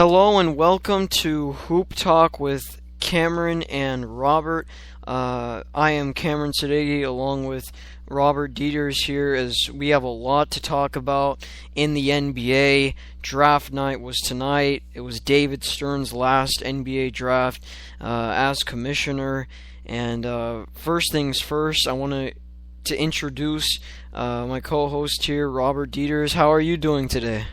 Hello and welcome to Hoop Talk with Cameron and Robert. I am Cameron Sadeghi along with Robert Dieters here as we have a lot to talk about in the NBA. Draft night was tonight. It was David Stern's last NBA draft as commissioner. And first things first, I want to introduce my co-host here, Robert Dieters. How are you doing today?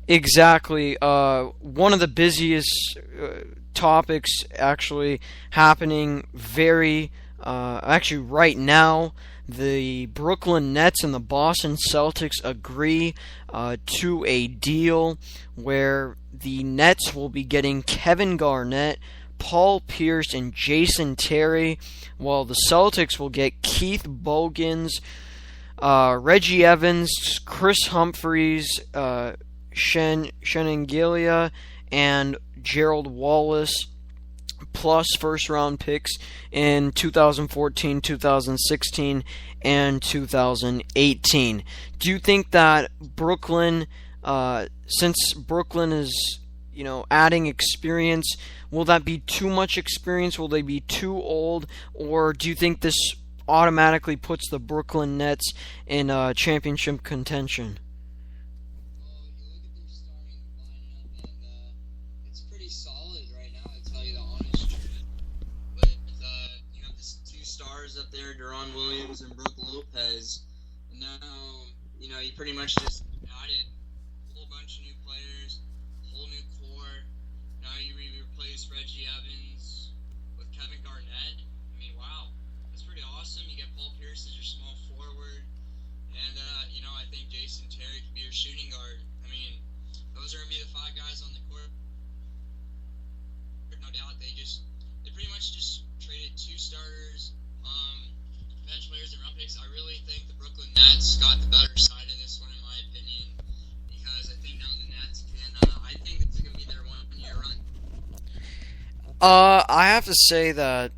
Exactly. One of the busiest topics actually happening actually right now. The Brooklyn Nets and the Boston Celtics agree to a deal where the Nets will be getting Kevin Garnett, Paul Pierce, and Jason Terry, while the Celtics will get Keith Bogans, Reggie Evans, Chris Humphries, Shenangelia, and Gerald Wallace, plus first-round picks in 2014, 2016, and 2018. Do you think that Brooklyn, since Brooklyn is, adding experience, will that be too much experience? Will they be too old? Or do you think this automatically puts the Brooklyn Nets in championship contention? Up there, Deron Williams and Brooke Lopez. And now, you pretty much just added a whole bunch of new players, a whole new core. Now you replace Reggie Evans with Kevin Garnett. I mean, wow, that's pretty awesome. You get Paul Pierce as your small forward, and I think Jason Terry could be your shooting guard. I mean, those are gonna be the five guys on the court. No doubt. They pretty much just traded two starters. Bench players and round picks. I really think the Brooklyn Nets got the better side of this one, in my opinion, because I think now the Nets can. I think this is gonna be their 1 year run. I have to say that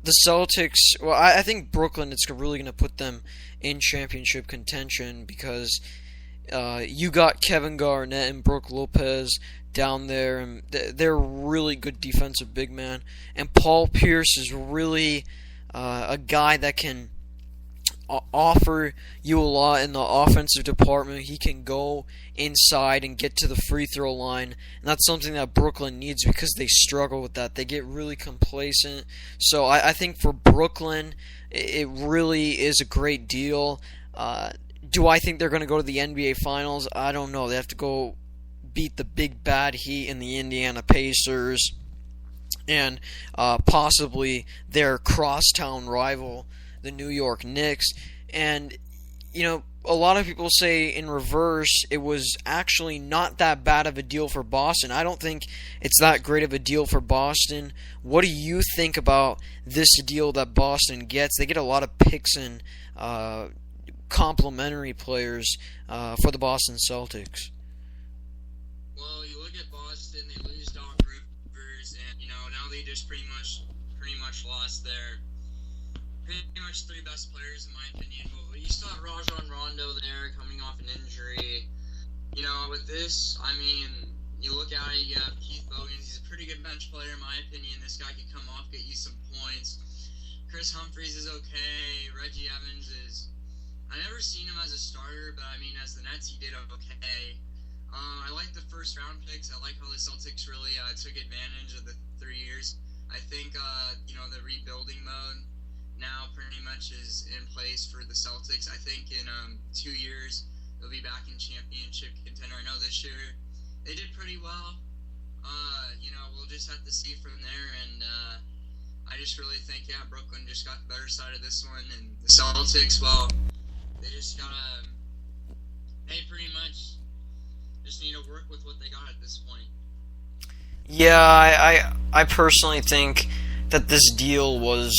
the Celtics. Well, I think Brooklyn is really gonna put them in championship contention because you got Kevin Garnett and Brooke Lopez down there, and they're really good defensive big man, and Paul Pierce is really a guy that can offer you a lot in the offensive department. He can go inside and get to the free throw line, and that's something that Brooklyn needs because they struggle with that. They get really complacent. So I think for Brooklyn, it really is a great deal. Do I think they're going to go to the NBA Finals? I don't know. They have to go beat the big bad Heat and the Indiana Pacers, and possibly their crosstown rival, the New York Knicks. And, a lot of people say in reverse, it was actually not that bad of a deal for Boston. I don't think it's that great of a deal for Boston. What do you think about this deal that Boston gets? They get a lot of picks and complimentary players for the Boston Celtics. Well, you look at Boston, they lose Doc Rivers, and now they just pretty much lost their pretty much three best players in my opinion. But you still have Rajon Rondo there coming off an injury. With this, I mean, you look at it, you have Keith Bogans. He's a pretty good bench player in my opinion. This guy can come off, get you some points. Chris Humphries is okay. Reggie Evans is. I never seen him as a starter, but I mean, as the Nets, he did okay. I like the first round picks. I like how the Celtics really took advantage of the 3 years. I think the rebuilding mode now pretty much is in place for the Celtics. I think in 2 years they'll be back in championship contender. I know this year they did pretty well. We'll just have to see from there. And I just really think Brooklyn just got the better side of this one, and the Celtics, well, they just gotta. They pretty much just need to work with what they got at this point. Yeah, I personally think that this deal was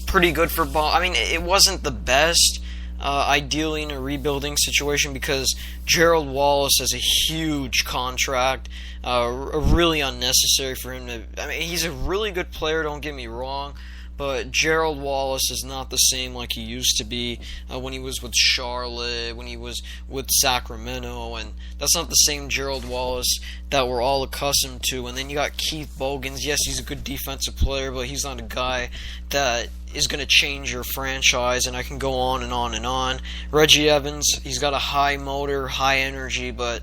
pretty good for Boston. I mean, it wasn't the best, ideally in a rebuilding situation, because Gerald Wallace has a huge contract, really unnecessary for him to. I mean, he's a really good player. Don't get me wrong, but Gerald Wallace is not the same like he used to be when he was with Charlotte, when he was with Sacramento, and that's not the same Gerald Wallace that we're all accustomed to. And then you got Keith Bogans. Yes, he's a good defensive player, but he's not a guy that is going to change your franchise, and I can go on and on and on. Reggie Evans, he's got a high motor, high energy, but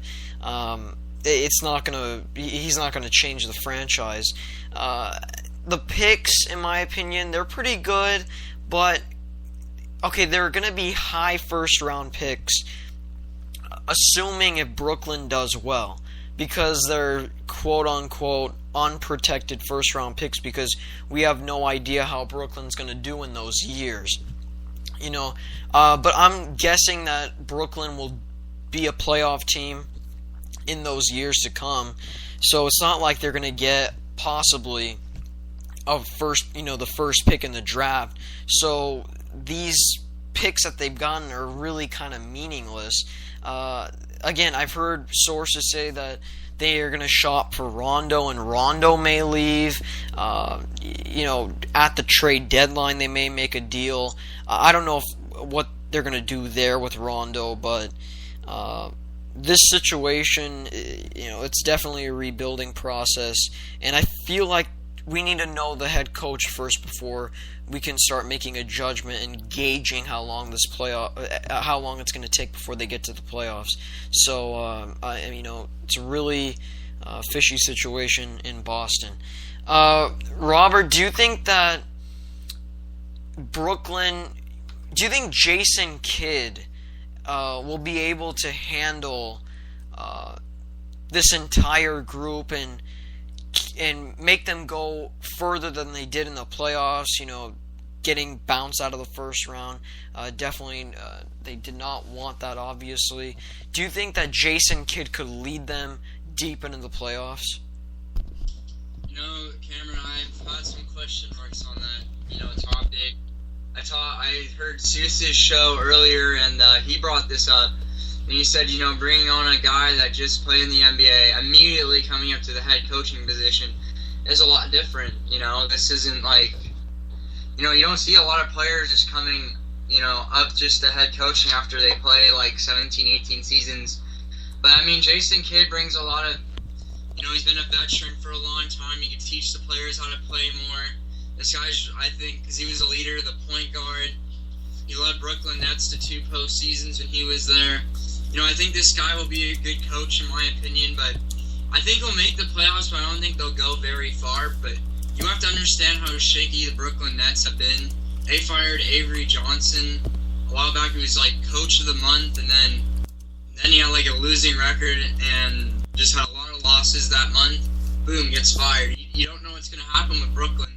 he's not going to change the franchise. The picks, in my opinion, they're pretty good, but okay, they're going to be high first-round picks, assuming if Brooklyn does well, because they're quote-unquote unprotected first-round picks, because we have no idea how Brooklyn's going to do in those years. But I'm guessing that Brooklyn will be a playoff team in those years to come, so it's not like they're going to get possibly the first pick in the draft. So these picks that they've gotten are really kind of meaningless. Again, I've heard sources say that they are going to shop for Rondo, and Rondo may leave. At the trade deadline, they may make a deal. I don't know what they're going to do there with Rondo, but this situation, it's definitely a rebuilding process, and I feel like we need to know the head coach first before we can start making a judgment and gauging how long it's going to take before they get to the playoffs. So, it's a really fishy situation in Boston. Robert, do you think that Jason Kidd will be able to handle this entire group and make them go further than they did in the playoffs, getting bounced out of the first round? Definitely, they did not want that, obviously. Do you think that Jason Kidd could lead them deep into the playoffs? Cameron, I've had some question marks on that, topic. I heard Seuss's show earlier, and he brought this up. And he said, bringing on a guy that just played in the NBA, immediately coming up to the head coaching position is a lot different. This isn't like, you don't see a lot of players just coming, up just to head coaching after they play like 17, 18 seasons. But, Jason Kidd brings a lot of, he's been a veteran for a long time. He can teach the players how to play more. This guy's, I think, because he was a leader, the point guard. He led Brooklyn Nets to 2 postseasons when he was there. I think this guy will be a good coach, in my opinion, but I think he'll make the playoffs, but I don't think they'll go very far. But you have to understand how shaky the Brooklyn Nets have been. They fired Avery Johnson a while back, who was like coach of the month, and then he had like a losing record and just had a lot of losses that month. Boom, gets fired. You don't know what's going to happen with Brooklyn.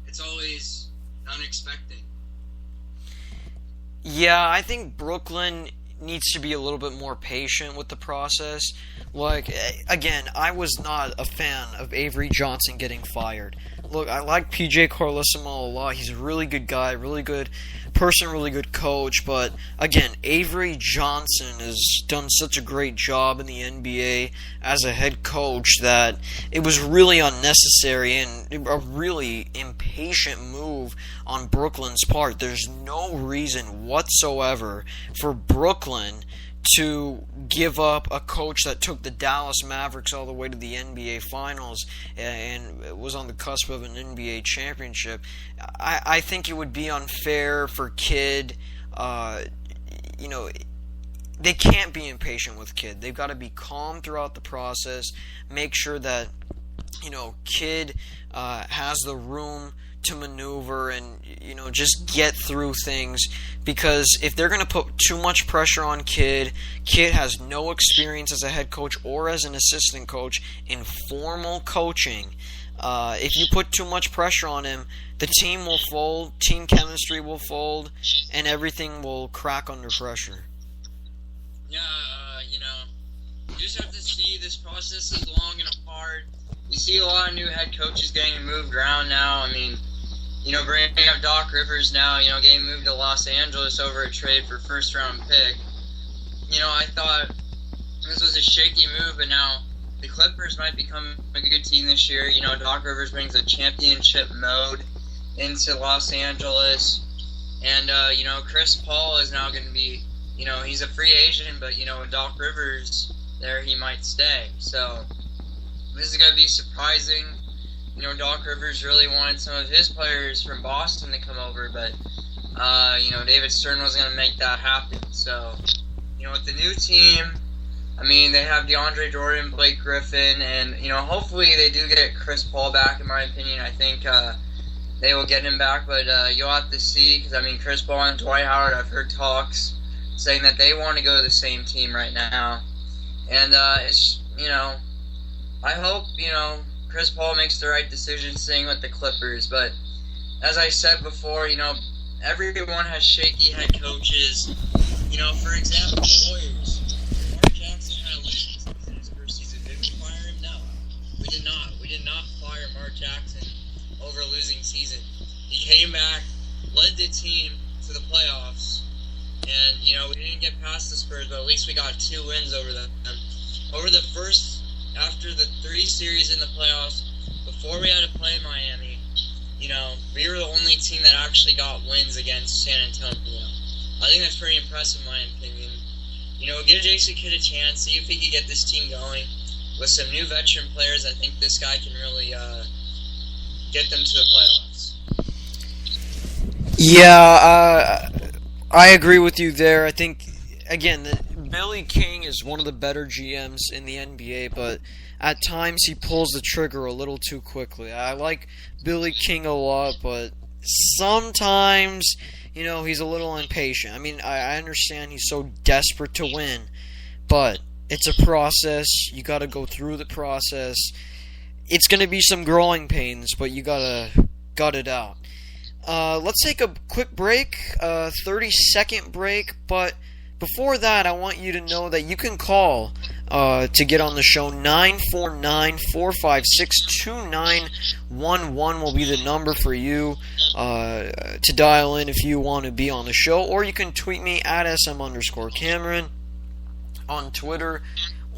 It's always unexpected. Yeah, I think Brooklyn needs to be a little bit more patient with the process. Like, again, I was not a fan of Avery Johnson getting fired. Look, I like PJ Carlesimo a lot. He's a really good guy, really good person, really good coach. But, again, Avery Johnson has done such a great job in the NBA as a head coach that it was really unnecessary and a really impatient move on Brooklyn's part. There's no reason whatsoever for Brooklyn to give up a coach that took the Dallas Mavericks all the way to the NBA Finals and was on the cusp of an NBA championship. I think it would be unfair for Kidd. They can't be impatient with Kidd. They've got to be calm throughout the process, make sure that Kidd has the room to maneuver and just get through things, because if they're going to put too much pressure on Kidd has no experience as a head coach or as an assistant coach in formal coaching. If you put too much pressure on him, the team will fold, team chemistry will fold, and everything will crack under pressure. Yeah, you just have to see this process is long and hard. You see a lot of new head coaches getting moved around now. Bringing up Doc Rivers now, getting moved to Los Angeles over a trade for first-round pick. I thought this was a shaky move, but now the Clippers might become a good team this year. Doc Rivers brings a championship mode into Los Angeles. And, Chris Paul is now going to be, he's a free agent, but, with Doc Rivers there, he might stay. So this is going to be surprising. Doc Rivers really wanted some of his players from Boston to come over, but, David Stern wasn't going to make that happen. So, with the new team, they have DeAndre Jordan, Blake Griffin, and, hopefully they do get Chris Paul back, in my opinion. I think they will get him back, but you'll have to see, because, Chris Paul and Dwight Howard, I've heard talks saying that they want to go to the same team right now. And, I hope, Chris Paul makes the right decision staying with the Clippers, but as I said before, everyone has shaky head coaches. For example, the Warriors. Mark Jackson had a losing season in his first season. Did we fire him? No. We did not. We did not fire Mark Jackson over a losing season. He came back, led the team to the playoffs, and, we didn't get past the Spurs, but at least we got 2 wins over them. After the 3 series in the playoffs, before we had to play Miami, we were the only team that actually got wins against San Antonio. I think that's pretty impressive in my opinion. Give Jason Kidd a chance, see if he can get this team going. With some new veteran players, I think this guy can really get them to the playoffs. Yeah, I agree with you there. I think, again, Billy King is one of the better GMs in the NBA, but at times he pulls the trigger a little too quickly. I like Billy King a lot, but sometimes, he's a little impatient. I understand he's so desperate to win, but it's a process. You got to go through the process. It's going to be some growing pains, but you got to gut it out. Let's take a quick break, 30-second break, but before that, I want you to know that you can call to get on the show. 949-456-2911 will be the number for you to dial in if you want to be on the show. Or you can tweet me at SM_Cameron on Twitter.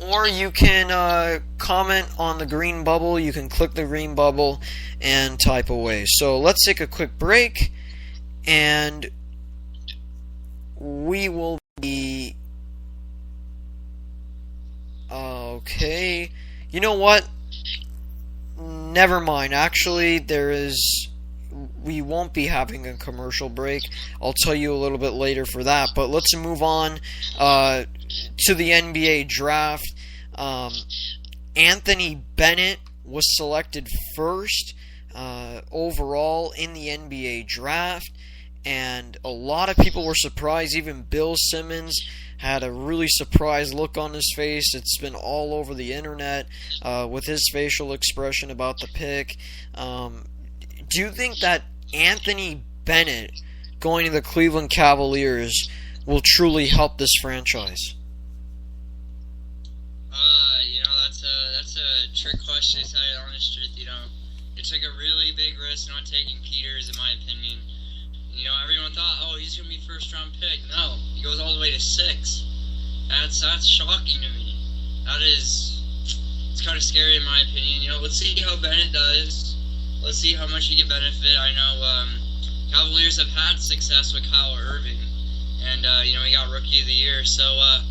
Or you can comment on the green bubble. You can click the green bubble and type away. So let's take a quick break, and we will be... Okay. You know what? Never mind. Actually, we won't be having a commercial break. I'll tell you a little bit later for that. But let's move on to the NBA draft. Anthony Bennett was selected first overall in the NBA draft, and a lot of people were surprised. Even Bill Simmons had a really surprised look on his face. It's been all over the internet with his facial expression about the pick. Do you think that Anthony Bennett going to the Cleveland Cavaliers will truly help this franchise? That's a trick question, to tell you the honest truth. It took a really big risk not taking Peters, in my opinion. Everyone thought, he's going to be first-round pick. No, he goes all the way to 6. That's shocking to me. It's kind of scary in my opinion. Let's see how Bennett does. Let's see how much he can benefit. I know Cavaliers have had success with Kyle Irving, and he got Rookie of the Year. So I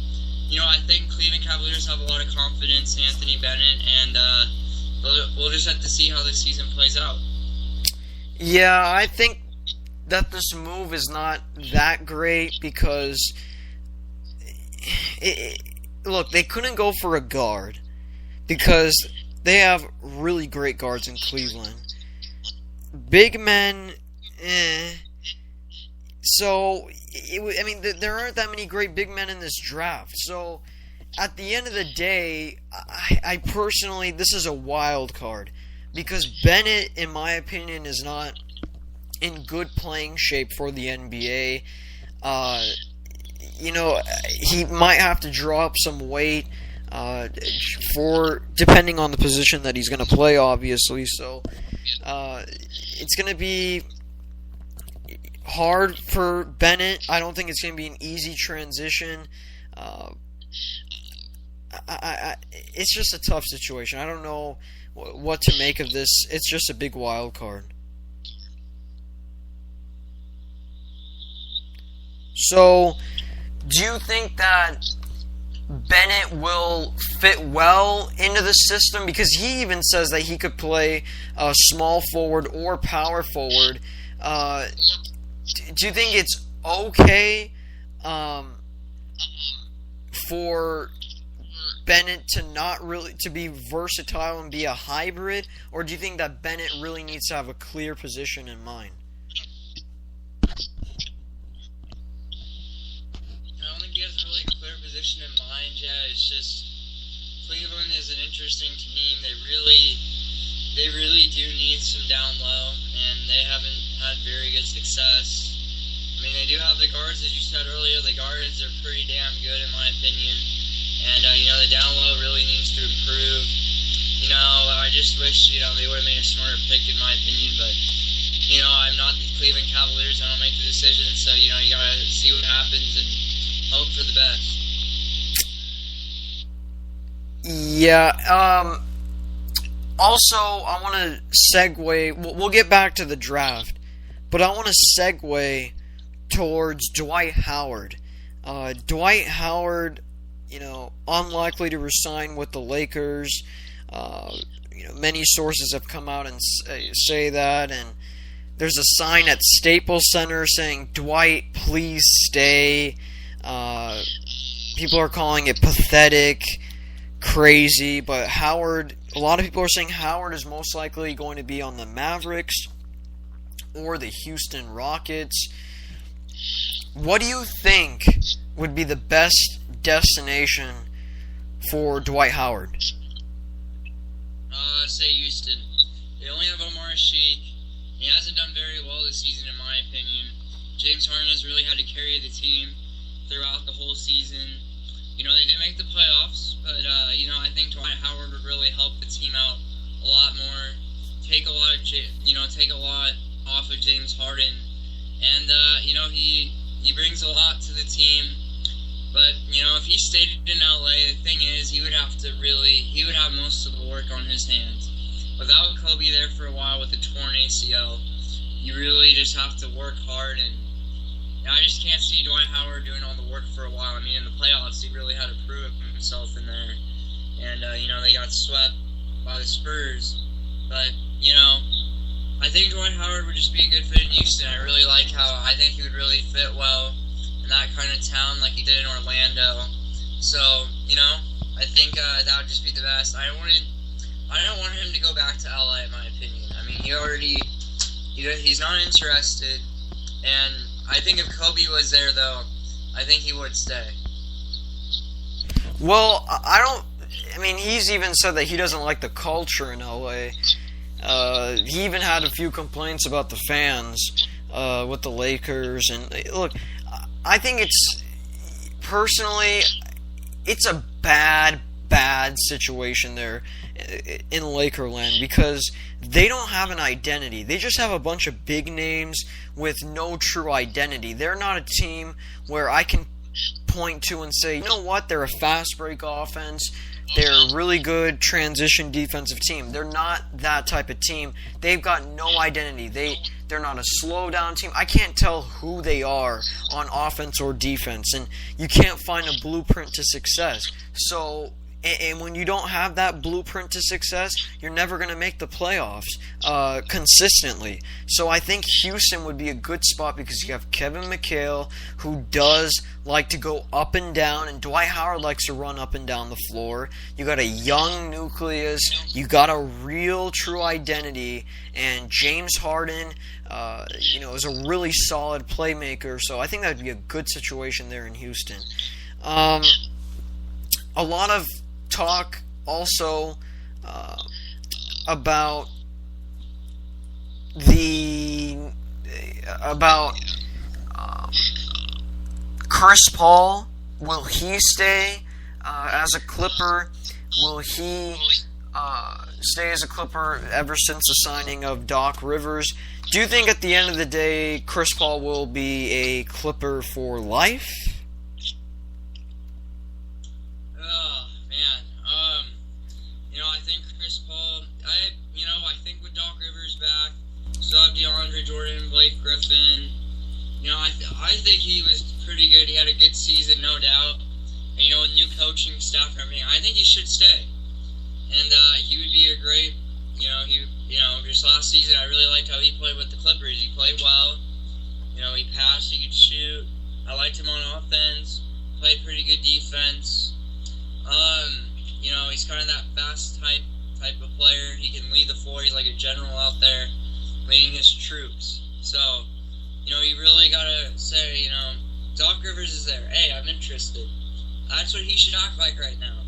think Cleveland Cavaliers have a lot of confidence in Anthony Bennett, and we'll just have to see how the season plays out. Yeah, I think that this move is not that great because, look, they couldn't go for a guard because they have really great guards in Cleveland. Big men, So, there aren't that many great big men in this draft. So, at the end of the day, I personally, this is a wild card because Bennett, in my opinion, is not in good playing shape for the NBA. He might have to draw up some weight depending on the position that he's going to play, obviously. So it's going to be hard for Bennett. I don't think it's going to be an easy transition. It's just a tough situation. I don't know what to make of this. It's just a big wild card. So, do you think that Bennett will fit well into the system? Because he even says that he could play small forward or power forward. Do you think it's okay for Bennett to be versatile and be a hybrid, or do you think that Bennett really needs to have a clear position in mind? I don't think he has a really clear position in mind yet. It's just Cleveland is an interesting team. They really do need some down low, and they haven't had very good success. I mean, they do have the guards, as you said earlier. The guards are pretty damn good, in my opinion. And, the down low really needs to improve. I just wish, they would have made a smarter pick, in my opinion. But, I'm not the Cleveland Cavaliers. I don't make the decision. So, you got to see what happens and hope for the best. Yeah, also, I want to segue. We'll get back to the draft, but I want to segue towards Dwight Howard. Dwight Howard, unlikely to resign with the Lakers. Many sources have come out and say that, and there's a sign at Staples Center saying, "Dwight, please stay." People are calling it pathetic, crazy, but Howard, a lot of people are saying Howard is most likely going to be on the Mavericks or the Houston Rockets. What do you think would be the best destination for Dwight Howard? Say Houston. They only have Omar Sheik. He hasn't done very well this season, in my opinion. James Harden has really had to carry the team throughout the whole season. They did make the playoffs, but, I think Dwight Howard would really help the team out a lot more. Take a lot off of James Harden. And, he brings a lot to the team. But, if he stayed in LA, the thing is, he would have most of the work on his hands. Without Kobe there for a while with a torn ACL, you really just have to work hard, and I just can't see Dwight Howard doing all the work for a while. I mean, in the playoffs, he really had to prove himself in there. And, they got swept by the Spurs. But, I think Dwight Howard would just be a good fit in Houston. I really like I think he would really fit well in that kind of town like he did in Orlando. So, I think that would just be the best. I don't want him to go back to LA, in my opinion. I mean, he's not interested. And I think if Kobe was there, though, I think he would stay. Well, he's even said that he doesn't like the culture in LA. He even had a few complaints about the fans with the Lakers. And look, I think it's a bad situation there in Lakerland because they don't have an identity. They just have a bunch of big names with no true identity. They're not a team where I can point to and say, you know what, they're a fast break offense. They're a really good transition defensive team. They're not that type of team. They've got no identity. They're not a slow down team. I can't tell who they are on offense or defense, and you can't find a blueprint to success. So, and when you don't have that blueprint to success, you're never going to make the playoffs consistently. So I think Houston would be a good spot because you have Kevin McHale, who does like to go up and down, and Dwight Howard likes to run up and down the floor. You got a young nucleus. You got a real true identity, and James Harden, is a really solid playmaker. So I think that would be a good situation there in Houston. A lot of talk also about Chris Paul. Will he stay as a Clipper? Will he stay as a Clipper ever since the signing of Doc Rivers? Do you think at the end of the day Chris Paul will be a Clipper for life? Still have DeAndre Jordan, Blake Griffin. I think he was pretty good. He had a good season, no doubt. And, you know, with new coaching staff and everything, I think he should stay. And he would be a great, just last season, I really liked how he played with the Clippers. He played well. You know, he passed, he could shoot. I liked him on offense. Played pretty good defense. He's kind of that fast type of player. He can lead the floor. He's like a general out there leading his troops. So, you really got to say, Doc Rivers is there. Hey, I'm interested. That's what he should act like right now.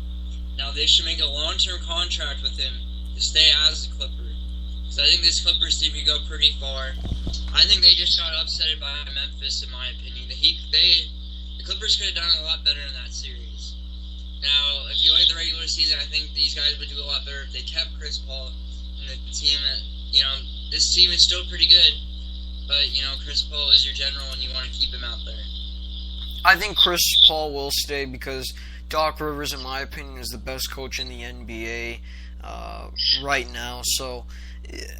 Now, they should make a long-term contract with him to stay as a Clipper. So I think this Clippers team could go pretty far. I think they just got upset by Memphis, in my opinion. The Clippers could have done a lot better in that series. Now, if you like the regular season, I think these guys would do a lot better if they kept Chris Paul and the team. This team is still pretty good, but Chris Paul is your general, and you want to keep him out there. I think Chris Paul will stay because Doc Rivers, in my opinion, is the best coach in the NBA right now. So,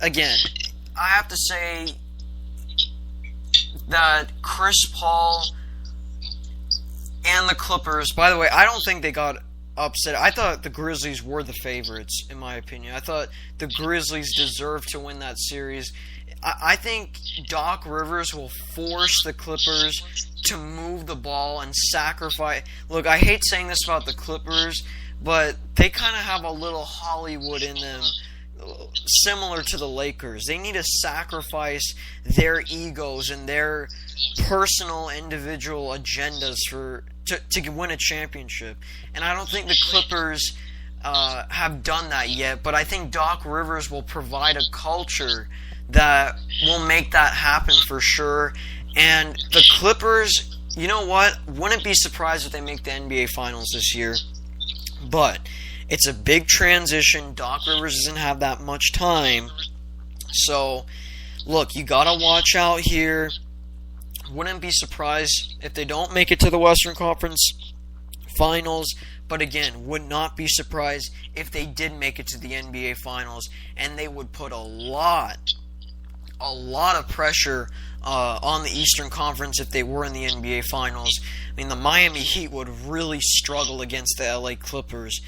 again, I have to say that Chris Paul and the Clippers, by the way, I don't think they got upset. I thought the Grizzlies were the favorites, in my opinion. I thought the Grizzlies deserved to win that series. I think Doc Rivers will force the Clippers to move the ball and sacrifice. Look, I hate saying this about the Clippers, but they kind of have a little Hollywood in them, similar to the Lakers. They need to sacrifice their egos and their personal, individual agendas to win a championship. And I don't think the Clippers have done that yet, but I think Doc Rivers will provide a culture that will make that happen for sure. And the Clippers, you know what? Wouldn't be surprised if they make the NBA Finals this year. But it's a big transition. Doc Rivers doesn't have that much time. So, look, you got to watch out here. Wouldn't be surprised if they don't make it to the Western Conference Finals. But again, would not be surprised if they did make it to the NBA Finals. And they would put a lot of pressure on the Eastern Conference if they were in the NBA Finals. I mean, the Miami Heat would really struggle against the LA Clippers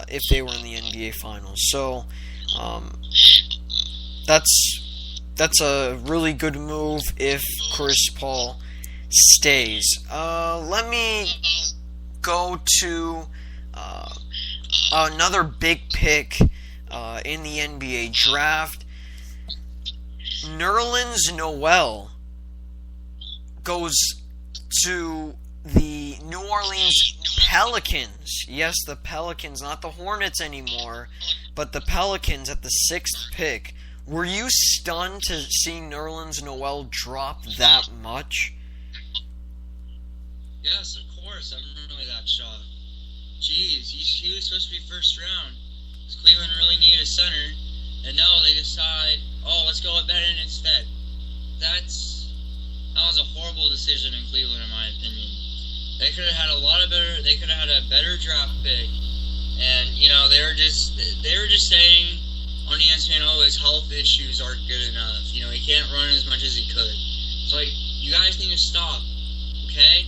if they were in the NBA Finals. So, that's a really good move if Chris Paul stays. Let me go to another big pick in the NBA draft. Nerlens Noel goes to the New Orleans Pelicans. Yes, the Pelicans, not the Hornets anymore, but the Pelicans at the 6th pick. Were you stunned to see Nerlens Noel drop that much? Yes, of course. I'm really that shocked. Jeez, he was supposed to be first round. Because Cleveland really needed a center. And no, they decide, let's go with Bennett instead. That was a horrible decision in Cleveland, in my opinion. They could have had they could have had a better draft pick. And, they were just saying on ESPN, his health issues aren't good enough. He can't run as much as he could. It's like, you guys need to stop, okay?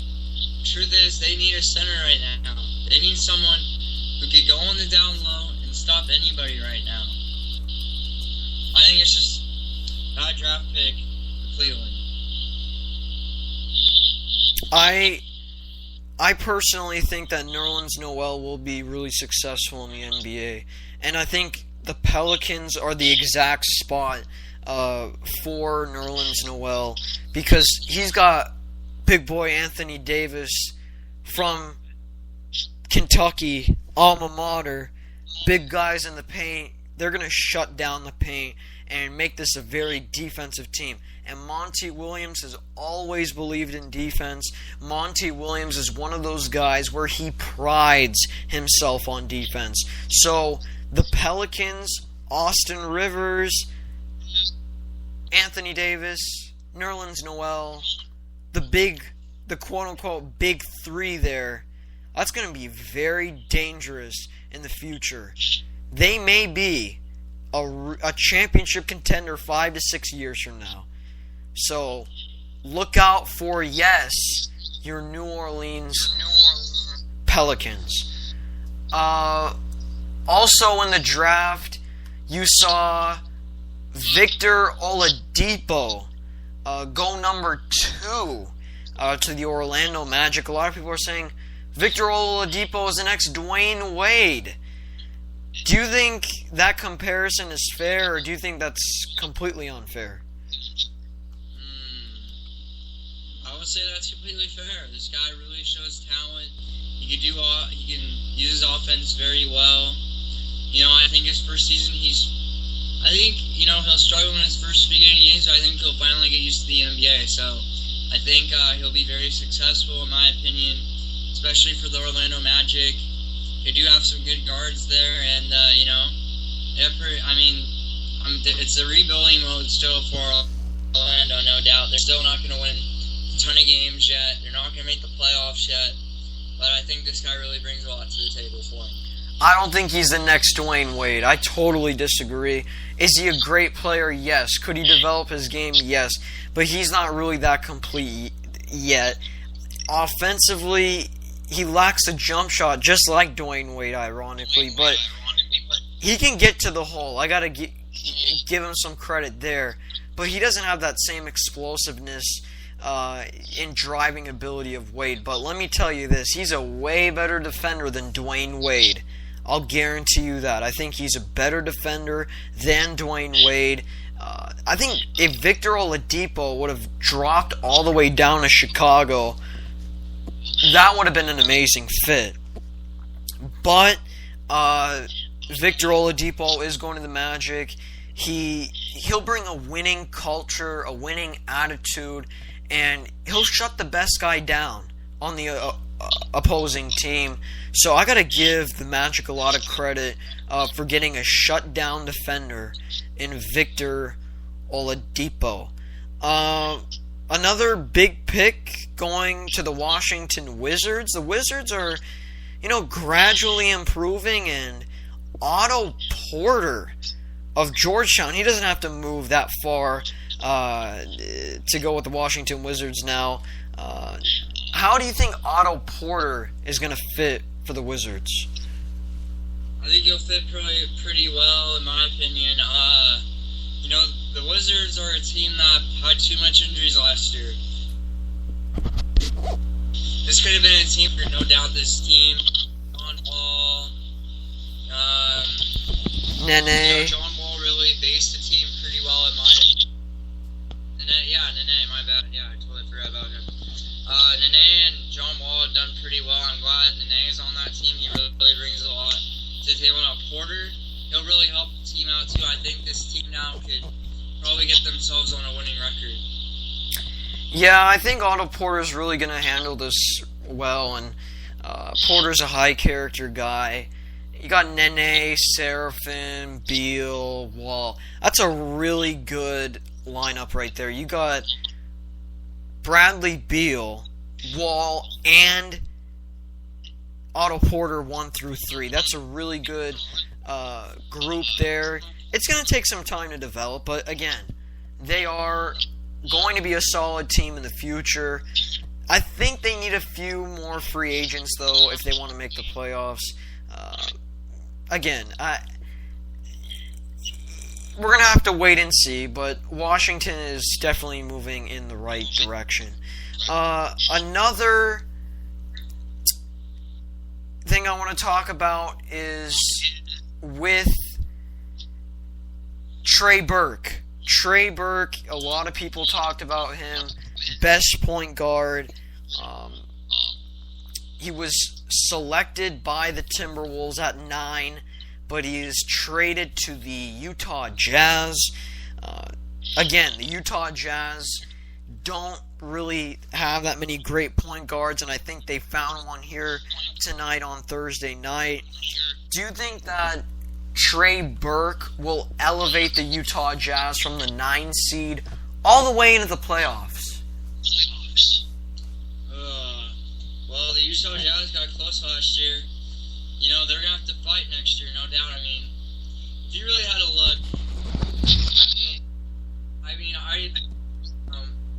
Truth is, they need a center right now. They need someone who could go on the down low and stop anybody right now. I think it's just bad draft pick for Cleveland. I personally think that Nerlens Noel will be really successful in the NBA. And I think the Pelicans are the exact spot for Nerlens Noel because he's got big boy Anthony Davis from Kentucky, alma mater, big guys in the paint. They're going to shut down the paint and make this a very defensive team. And Monty Williams has always believed in defense. Monty Williams is one of those guys where he prides himself on defense. So the Pelicans, Austin Rivers, Anthony Davis, Nerlens Noel, the quote-unquote big three there, that's going to be very dangerous in the future. They may be a championship contender 5 to 6 years from now. So, look out for, yes, your New Orleans Pelicans. Also in the draft, you saw Victor Oladipo go number 2 to the Orlando Magic. A lot of people are saying Victor Oladipo is the next Dwayne Wade. Do you think that comparison is fair, or do you think that's completely unfair? I would say that's completely fair. This guy really shows talent. He can use his offense very well. I think his first season, he'll struggle in his first few games, but I think he'll finally get used to the NBA. So I think he'll be very successful, in my opinion, especially for the Orlando Magic. They do have some good guards there, and it's a rebuilding mode still for Orlando, no doubt. They're still not going to win a ton of games yet. They're not going to make the playoffs yet, but I think this guy really brings a lot to the table for him. I don't think he's the next Dwayne Wade. I totally disagree. Is he a great player? Yes. Could he develop his game? Yes. But he's not really that complete yet. Offensively, he lacks a jump shot, just like Dwayne Wade, ironically. But he can get to the hole. I got to give him some credit there. But he doesn't have that same explosiveness in driving ability of Wade. But let me tell you this. He's a way better defender than Dwayne Wade. I'll guarantee you that. I think he's a better defender than Dwayne Wade. I think if Victor Oladipo would have dropped all the way down to Chicago, that would have been an amazing fit. But Victor Oladipo is going to the Magic. He'll bring a winning culture, a winning attitude, and he'll shut the best guy down on the opposing team. So I got to give the Magic a lot of credit for getting a shutdown defender in Victor Oladipo. Another big pick going to the Washington Wizards. The Wizards are, gradually improving, and Otto Porter of Georgetown, he doesn't have to move that far to go with the Washington Wizards now. How do you think Otto Porter is going to fit for the Wizards? I think he'll fit pretty well, in my opinion. The Wizards are a team that had too much injuries last year. This could have been a team for no doubt. This team, John Wall, Nene. John Wall really based the team pretty well in my. Nene, my bad. Yeah, I totally forgot about him. Nene and John Wall have done pretty well. I'm glad Nene is on that team. He really brings a lot to the table. Now Porter, he'll really help the team out too. I think this team now could probably get themselves on a winning record. Yeah, I think Otto Porter's really going to handle this well, and Porter's a high character guy. You got Nene, Seraphin, Beal, Wall. That's a really good lineup right there. You got Bradley Beal, Wall, and Otto Porter 1 through 3. That's a really good group there. It's going to take some time to develop, but again, they are going to be a solid team in the future. I think they need a few more free agents, though, if they want to make the playoffs. We're going to have to wait and see, but Washington is definitely moving in the right direction. Another thing I want to talk about is with Trey Burke. Trey Burke, a lot of people talked about him. Best point guard. He was selected by the Timberwolves at 9, but he is traded to the Utah Jazz. Again, the Utah Jazz don't really have that many great point guards, and I think they found one here tonight on Thursday night. Do you think that Trey Burke will elevate the Utah Jazz from the 9 seed all the way into the playoffs? Well, the Utah Jazz got close last year. They're going to have to fight next year, no doubt. I mean, if you really had to look,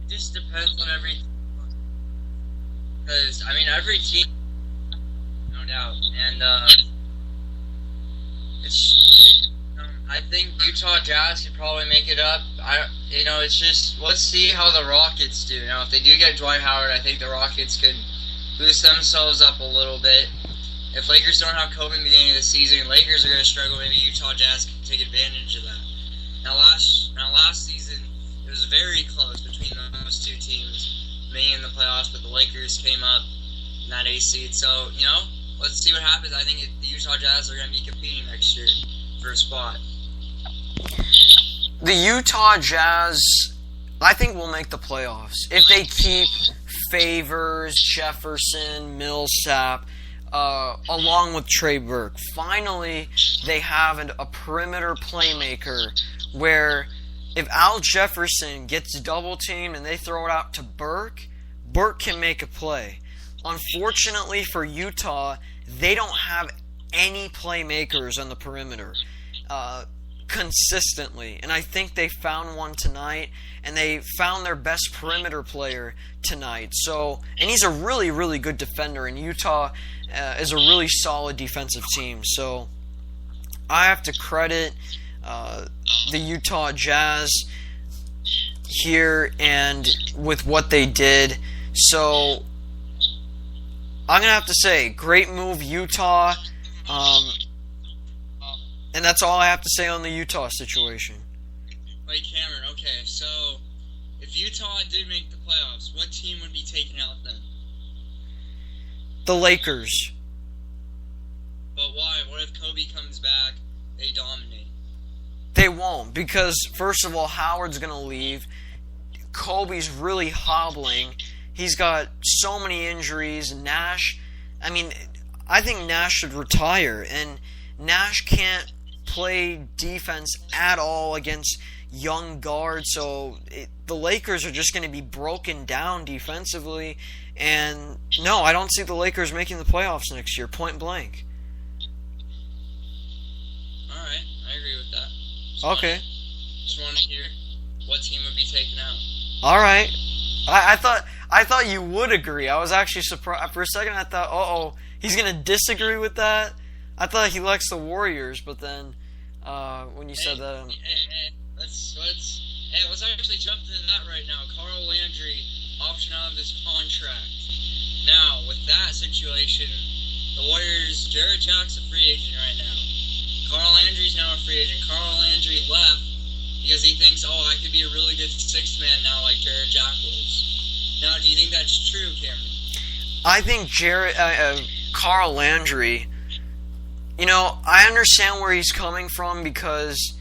it just depends on everything. Because, I mean, every team, no doubt. And, I think Utah Jazz could probably make it up. It's just, let's see how the Rockets do. Now, if they do get Dwight Howard, I think the Rockets could boost themselves up a little bit. If Lakers don't have Kobe in the beginning of the season, Lakers are going to struggle. Maybe Utah Jazz can take advantage of that. Now, last season, it was very close between those two teams being in the playoffs, but the Lakers came up in that 8th seed. So, let's see what happens. I think the Utah Jazz are going to be competing next year for a spot. The Utah Jazz, I think, will make the playoffs if they keep Favors, Jefferson, Millsap, along with Trey Burke. Finally, they have a perimeter playmaker where if Al Jefferson gets double-teamed and they throw it out to Burke, Burke can make a play. Unfortunately for Utah, they don't have any playmakers on the perimeter consistently. And I think they found one tonight, and they found their best perimeter player tonight. And he's a really, really good defender, and Utah is a really solid defensive team. So I have to credit the Utah Jazz here and with what they did. So I'm going to have to say, great move, Utah. And that's all I have to say on the Utah situation. Wait, Cameron, okay, so if Utah did make the playoffs, what team would be taken out then? The Lakers. But why? What if Kobe comes back, they dominate? They won't, because first of all, Howard's going to leave. Kobe's really hobbling. He's got so many injuries. Nash, I think Nash should retire, and Nash can't play defense at all against young guards, so the Lakers are just going to be broken down defensively, and no, I don't see the Lakers making the playoffs next year, point blank. Alright, I agree with that. Okay. Just want to hear what team would be taken out. Alright. I thought you would agree. I was actually surprised. For a second I thought, he's going to disagree with that? I thought he likes the Warriors, but then when you said that, let's actually jump into that right now. Carl Landry option out of his contract. Now, with that situation, the Warriors, Jared Jack's a free agent right now. Carl Landry's now a free agent. Carl Landry left because he thinks, I could be a really good sixth man now, like Jared Jack was. Now, do you think that's true, Cameron? I think Carl Landry. I understand where he's coming from because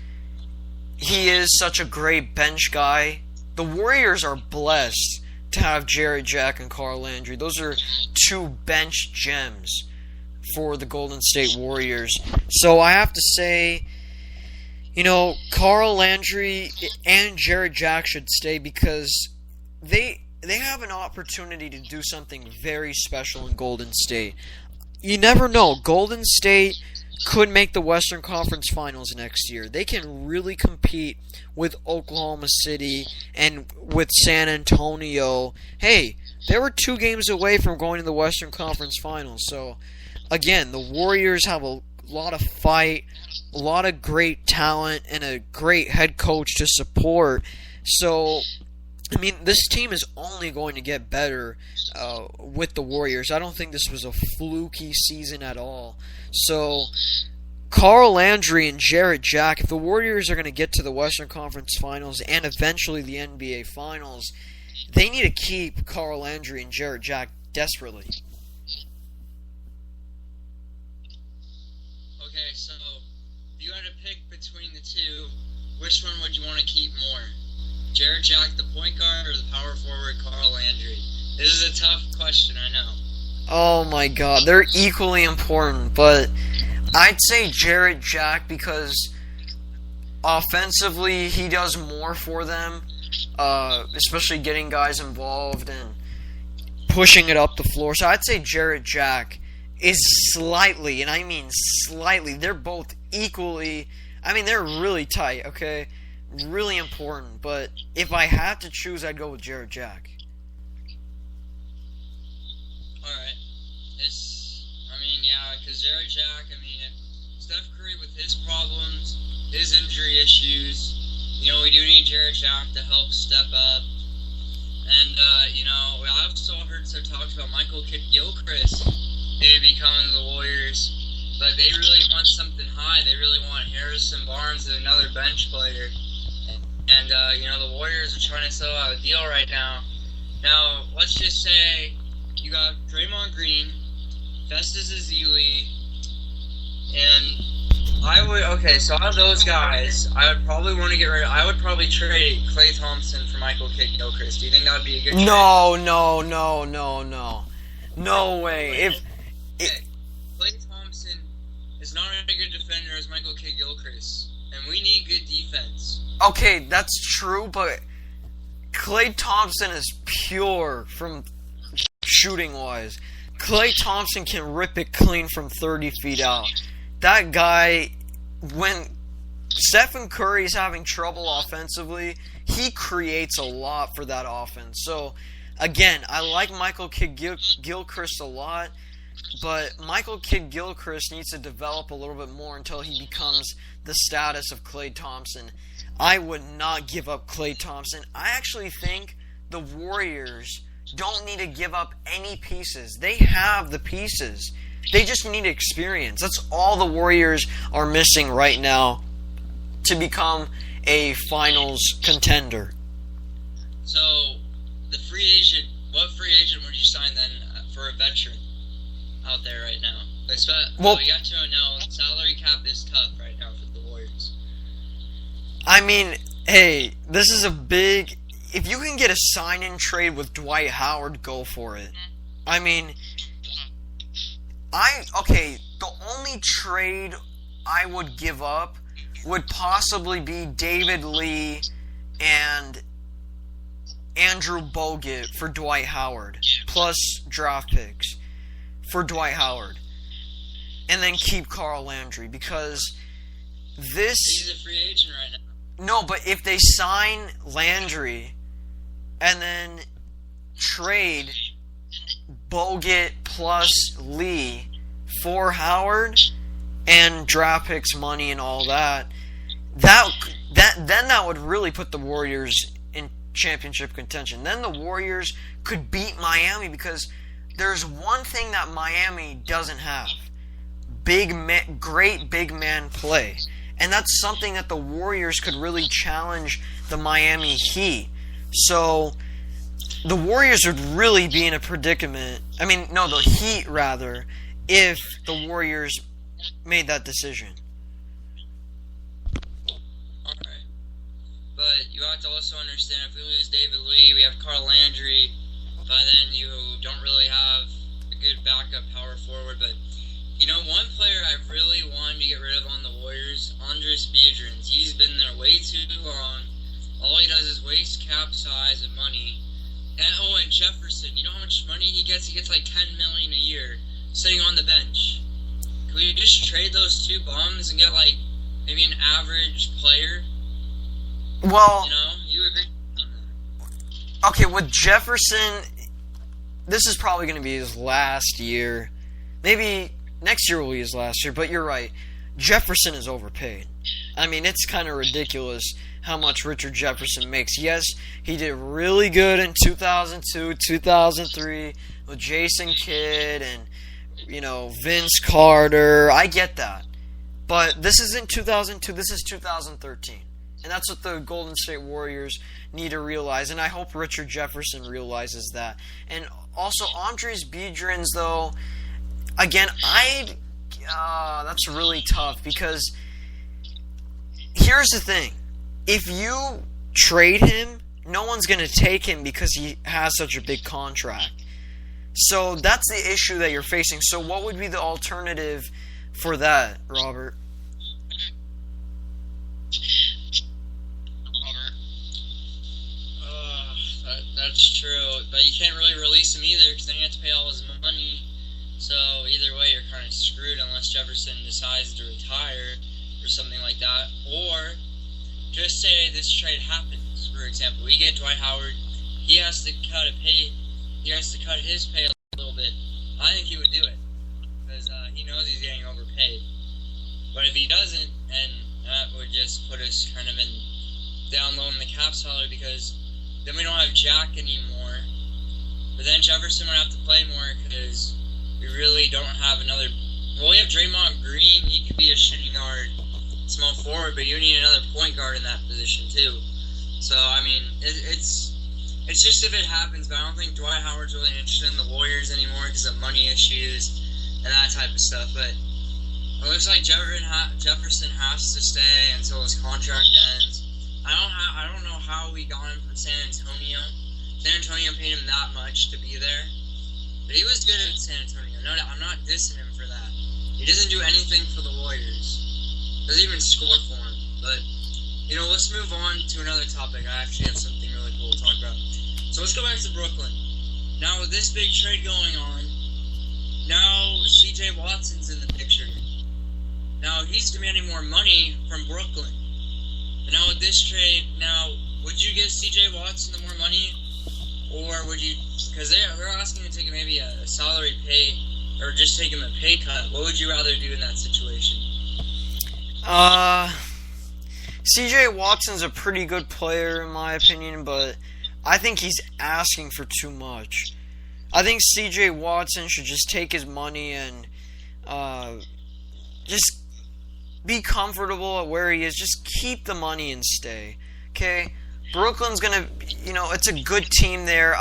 he is such a great bench guy. The Warriors are blessed to have Jared Jack and Carl Landry. Those are two bench gems for the Golden State Warriors. So I have to say, Carl Landry and Jared Jack should stay because they have an opportunity to do something very special in Golden State. You never know. Golden State could make the Western Conference Finals next year. They can really compete with Oklahoma City and with San Antonio. Hey, they were 2 games away from going to the Western Conference Finals. So, again, the Warriors have a lot of fight, a lot of great talent, and a great head coach to support. So, this team is only going to get better with the Warriors. I don't think this was a fluky season at all. So, Carl Landry and Jared Jack, if the Warriors are going to get to the Western Conference Finals and eventually the NBA Finals, they need to keep Carl Landry and Jared Jack desperately. Okay, so if you had to pick between the two, which one would you want to keep more? Jared Jack, the point guard, or the power forward, Carl Landry? This is a tough question, I know. Oh my god, they're equally important, but I'd say Jared Jack because offensively he does more for them, especially getting guys involved and pushing it up the floor. So I'd say Jared Jack is slightly, and I mean slightly, they're both equally, they're really tight, okay? Really important, but if I had to choose, I'd go with Jared Jack. because Jared Jack, I mean, Steph Curry with his problems, his injury issues, we do need Jared Jack to help step up. And, I also heard some talks about Michael Kidd-Gilchrist maybe becoming the Warriors. But they really want something high. They really want Harrison Barnes and another bench player. And the Warriors are trying to sell out a deal right now. Now, let's just say you got Draymond Green, Festus Ezeli, and so out of those guys, I would probably want to I would probably trade Klay Thompson for Michael Kidd-Gilchrist. Do you think that would be a good trade? No way. Klay Thompson is not a good defender as Michael Kidd-Gilchrist, and we need good defense. Okay, that's true, but Klay Thompson is pure from shooting-wise. Klay Thompson can rip it clean from 30 feet out. That guy, when Stephen Curry's having trouble offensively, he creates a lot for that offense. So, again, I like Michael Kidd-Gilchrist a lot, but Michael Kidd-Gilchrist needs to develop a little bit more until he becomes the status of Klay Thompson. I would not give up Klay Thompson. I actually think the Warriors don't need to give up any pieces. They have the pieces. They just need experience. That's all the Warriors are missing right now to become a finals contender. So, what free agent would you sign then for a veteran out there right now? Well, you have to know salary cap is tough right now for the Warriors. I mean, hey, this is a big... If you can get a sign-in trade with Dwight Howard, go for it. I mean... the only trade I would give up would possibly be David Lee and Andrew Bogut for Dwight Howard, plus draft picks for Dwight Howard, and then keep Carl Landry, because he's a free agent right now. No, but if they sign Landry and then trade Bogut plus Lee for Howard and draft picks, money, and all that would really put the Warriors in championship contention. Then the Warriors could beat Miami, because there's one thing that Miami doesn't have: great big man play, and that's something that the Warriors could really challenge the Miami Heat. So the Warriors would really be in a predicament. The Heat, rather, if the Warriors made that decision. Alright. But you have to also understand, if we lose David Lee, we have Carl Landry, but then you don't really have a good backup power forward. But, one player I really wanted to get rid of on the Warriors, Andres Biedrins. He's been there way too long. All he does is waste cap size and money. And Jefferson, you know how much money he gets? He gets like $10 million a year sitting on the bench. Can we just trade those two bums and get maybe an average player? Well, you agree on that? Okay, with Jefferson, this is probably going to be his last year. Maybe next year will be his last year, but you're right. Jefferson is overpaid. It's kind of ridiculous how much Richard Jefferson makes. Yes, he did really good in 2002, 2003 with Jason Kidd and, Vince Carter. I get that. But this isn't 2002, this is 2013. And that's what the Golden State Warriors need to realize. And I hope Richard Jefferson realizes that. And also, Andres Biedrins, though, again, that's really tough, because here's the thing. If you trade him, no one's going to take him because he has such a big contract. So that's the issue that you're facing. So what would be the alternative for that, Robert? That's true. But you can't really release him either, because then you have to pay all his money. So either way, you're kind of screwed unless Jefferson decides to retire or something like that. Or just say this trade happens. For example, we get Dwight Howard. He has to cut his pay a little bit. I think he would do it, because he knows he's getting overpaid. But if he doesn't, and that would just put us kind of in down low in the cap salary, because then we don't have Jack anymore. But then Jefferson would have to play more because we really don't have another. Well, we have Draymond Green. He could be a shooting guard, small forward, but you need another point guard in that position too. So I mean, it's just if it happens. But I don't think Dwight Howard's really interested in the Warriors anymore because of money issues and that type of stuff. But it looks like Jefferson has to stay until his contract ends. I don't know how we got him from San Antonio. San Antonio paid him that much to be there, but he was good at San Antonio. No, I'm not dissing him for that. He doesn't do anything for the Warriors. Doesn't even score for him. But let's move on to another topic. I actually have something really cool to talk about. So let's go back to Brooklyn. Now with this big trade going on, now C.J. Watson's in the picture. Now he's demanding more money from Brooklyn. And now with this trade, would you give C.J. Watson the more money, or would you? Because they're asking to take maybe a salary pay, or just take him a pay cut. What would you rather do in that situation? C.J. Watson's a pretty good player in my opinion, but I think he's asking for too much. I think C.J. Watson should just take his money and just be comfortable at where he is. Just keep the money and stay. Okay? Brooklyn's gonna, it's a good team there.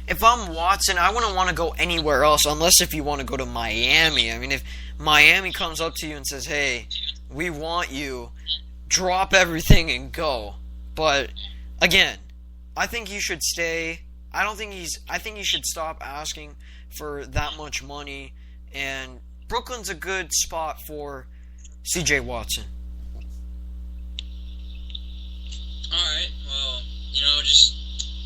If I'm Watson, I wouldn't want to go anywhere else unless if you want to go to Miami. I mean, if Miami comes up to you and says, hey, we want you, drop everything and go. But, again, I think he should stay. I think he should stop asking for that much money. And Brooklyn's a good spot for C.J. Watson. Alright, well, just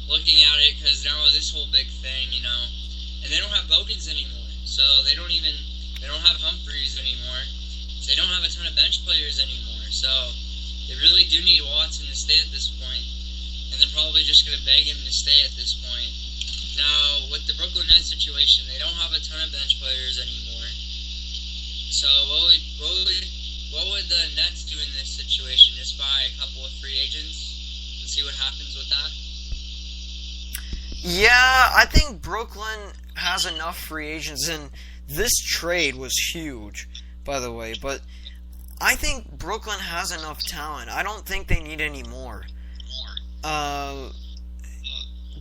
looking at it, because now with this whole big thing, and they don't have Bogans anymore, so they don't have Humphreys anymore, so they don't have a ton of bench players anymore, so they really do need Watson to stay at this point, and they're probably just going to beg him to stay at this point. Now, with the Brooklyn Nets situation, they don't have a ton of bench players anymore, so what would the Nets do in this situation? Just buy a couple of free agents and see what happens with that? Yeah, I think Brooklyn has enough free agents, and this trade was huge, by the way, but I think Brooklyn has enough talent. I don't think they need any more.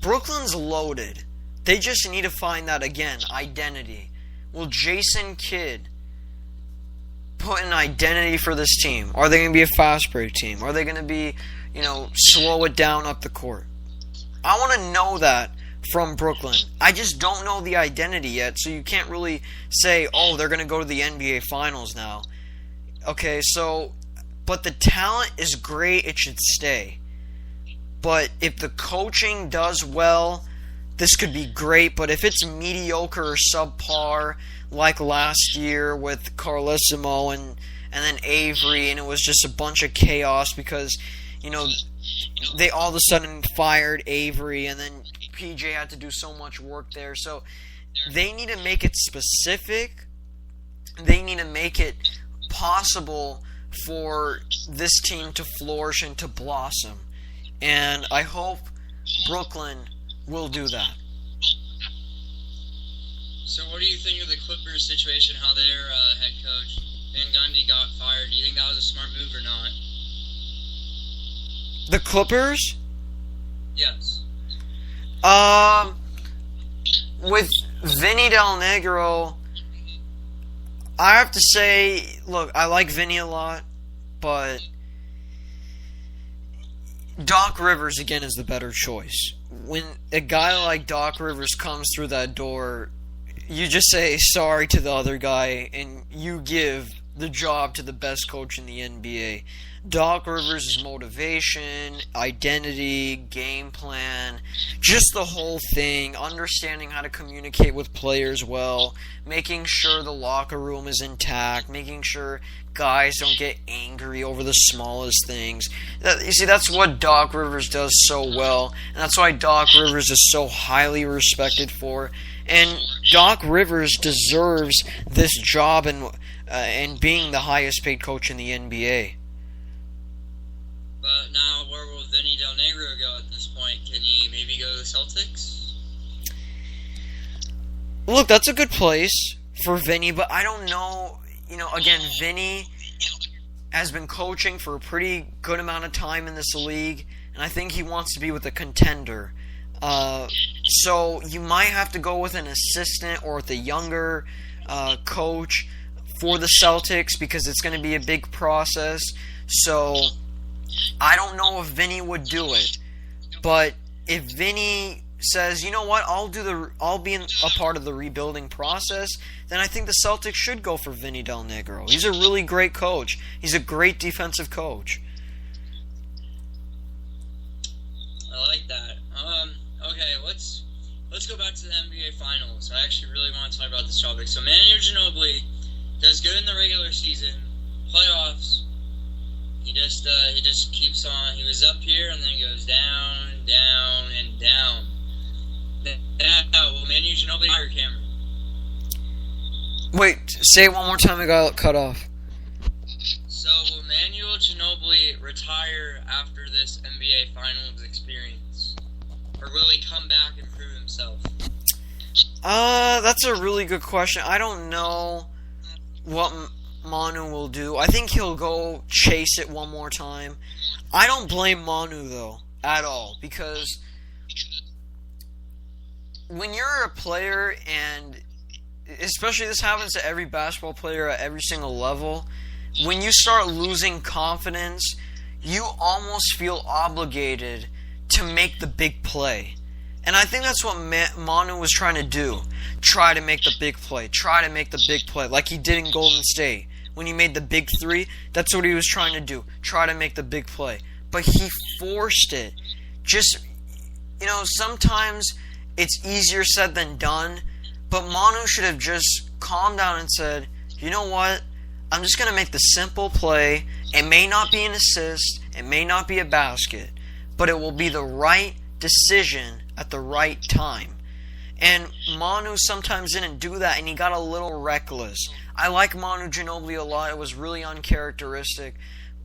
Brooklyn's loaded. They just need to find that, again, identity. Will Jason Kidd put an identity for this team? Are they going to be a fast break team? Are they going to be, slow it down up the court? I want to know that from Brooklyn. I just don't know the identity yet, so you can't really say, oh, they're going to go to the NBA Finals now. Okay, but the talent is great, it should stay. But if the coaching does well, this could be great, but if it's mediocre or subpar, like last year with Carlissimo and then Avery, and it was just a bunch of chaos because, they all of a sudden fired Avery, and then PJ had to do so much work there. So they need to make it specific. They need to make it possible for this team to flourish and to blossom. And I hope Brooklyn will do that. So what do you think of the Clippers situation, how their head coach, Van Gundy, got fired? Do you think that was a smart move or not? The Clippers? Yes. With Vinny Del Negro, I have to say, look, I like Vinny a lot, but Doc Rivers, again, is the better choice. When a guy like Doc Rivers comes through that door, you just say sorry to the other guy, and you give the job to the best coach in the NBA. Doc Rivers' motivation, identity, game plan, just the whole thing, understanding how to communicate with players well, making sure the locker room is intact, making sure guys don't get angry over the smallest things. You see, that's what Doc Rivers does so well, and that's why Doc Rivers is so highly respected for. And Doc Rivers deserves this job and being the highest paid coach in the NBA. But now, where will Vinny Del Negro go at this point? Can he maybe go to the Celtics? Look, that's a good place for Vinny, but I don't know. Again, Vinny has been coaching for a pretty good amount of time in this league, and I think he wants to be with a contender. So you might have to go with an assistant or with a younger coach for the Celtics because it's going to be a big process. So I don't know if Vinny would do it, but if Vinny says, you know what, I'll be a part of the rebuilding process, then I think the Celtics should go for Vinny Del Negro. He's a really great coach. He's a great defensive coach. I like that. Okay, let's go back to the NBA Finals. I actually really want to talk about this topic. So Manu Ginobili does good in the regular season, playoffs. He just keeps on. He was up here and then he goes down, down, and down. Will Manu Ginobili hire Cameron? Wait, say it one more time. I got cut off. So will Manu Ginobili retire after this NBA Finals experience, or will he come back and prove himself? That's a really good question. I don't know what Manu will do. I think he'll go chase it one more time. I don't blame Manu, though, at all, because when you're a player, and especially this happens to every basketball player at every single level, when you start losing confidence, you almost feel obligated to make the big play. And I think that's what Manu was trying to do. Try to make the big play. Try to make the big play. Like he did in Golden State. When he made the big three, that's what he was trying to do. Try to make the big play. But he forced it. Just, sometimes it's easier said than done. But Manu should have just calmed down and said, you know what? I'm just going to make the simple play. It may not be an assist. It may not be a basket. But it will be the right decision at the right time. And Manu sometimes didn't do that, and he got a little reckless. I like Manu Ginobili a lot. It was really uncharacteristic